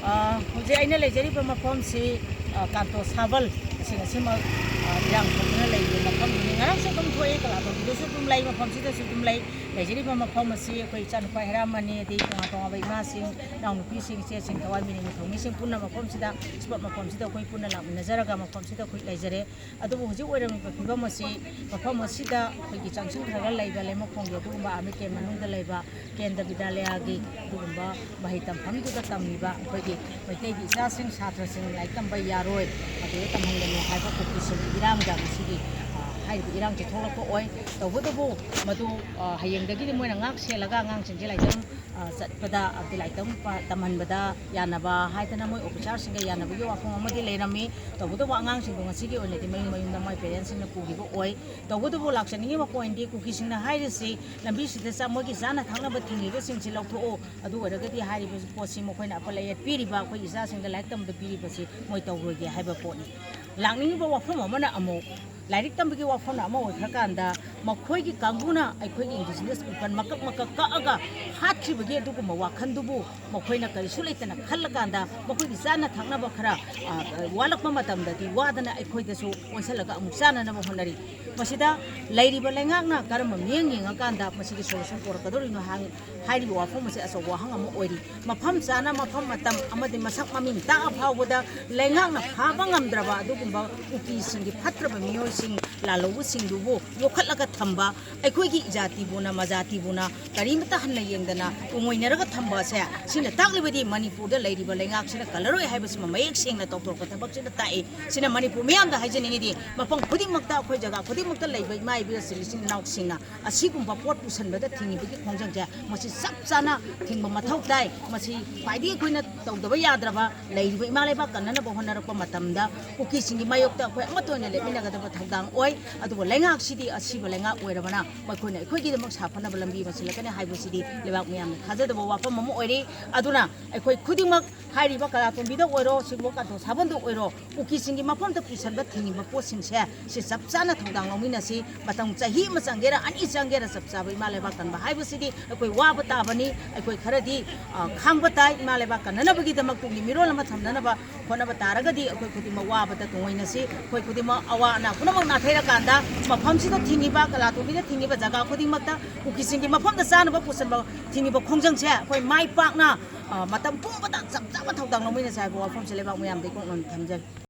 Hujai aina lejari pa mafam si Kanto Sabal sing asima yang thokna lei mafam ni ngarang se tum thoi kala to bidu su tum lai mafam si da su tum lai lejari pa mafam si koi chan pa heramani di tonga bai ma sing naung nupi sing se sing Thawai Mirel thongi sing punna mafam si da spot mafam si da koi punna la nazaraga mafam si da koi lejare adu hujai oiram pa phibam si mafam si da koi ki changsing khara lai ba lai mafam ge du ba ami ke manung da lai ba kendra bidalaya gi du ba bahai tam pham du da tam ni ba koi gi mai gi sa sing satra sing lai tam ba yaroi adu tam hang le hai ba ko ki sing irang da si gi hai bi irang che tholak ko oi to bu bu madu hayeng da gi moi na ngak se laga ngang sing lai tam sat pada abdilai tam taman bada yanaba hai tana moi officer sing ga yanaba yo afong amadi leirami to bu bu angang sing ngasi gi oi le mai mai da mai parents sing na ku gi bo oi to bu bu lak sani ma point di ku ki sing na hai si lambi si da sa mo gi jana thangna ba thing ba sing si lok tho adu ora ga di hai bi po si mo khoi na pa lai pi ri ba khoi isa sing ga lai tam da pi ri ba si moi to ro ge hai ba po ni langning ba wa phom ma na amo lairik tambagi wafam na ama oithra kanda makhoi gi kanguna aikhoi gi business people makak ka aga hathi bagi adugu ma wakhan dubu makhoi na kari sulai tana khalla kanda makhoi gi sana thangna ba khara walak ma matam da di wadana aikhoi da su oisalaga amuk sana na ba honari masida lairi ba lengak na karam mieng ngi kanda masigi solution por kadori no hang hairi wafam masi aso wahang ama oiri mafam sana mafam matam amadi masak maming ta phawda lengak na phaba ngamdraba adugu ba uki singi phatra ba miyo sing lalawu sing dubu yokhatlaga thamba aikhoi gi jati buna majati buna karimta hanna yengdana umoinaraga thamba se sina taklibadi manipur da lairiba lengak sina kalaroi haibasi mayek singna toktor ka thabak sina tai sina manipur miyam da haijeningi di mapang khudimmakta akhoi jaga khudimmakta laibai mai bi sing nauk singa asigumba pot pusanbada thingi bi khongjang ja masi sap sana thingba mathau dai masi paidi khoina tawdaba yadraba lairiba imalai ba kanana ba honarakpa matamda uki singi mayokta akhoi amatoina lepminaga da thagdang oi adu lengak sidi asiba lengak oirabana makhoi akhoi gi damak sapana balambi masilakane haibu sidi lebak miyam khajadaba wafam mamo oiri aduna akhoi khudimak hairiba kala tombida oiro sibo Kanto Sabal do oiro uki singi mafam ta pusanba thingi ba po sing se si sapsana thagdang lomina si batang chahi ma changgera ani changgera sapsa ba imalai ba kan ba haibu sidi akhoi waba ta bani akhoi kharadi khangba tai imalai ba kanana bagi damak tungi mirol ma thamdana ba khona ba taragadi akhoi khudima waba ta tungoina si akhoi khudima awa na kunama na thaira kanda mafam sida thingi ba kala to bida thingi ba jaga khudimmakta uki singi mafam da sana ba pusan ba thingi ba khongjang se akhoi mai pak na matam pum ba ta chap chap thawdang lomina sai ba wafam se lebak muyam de kong non thamjal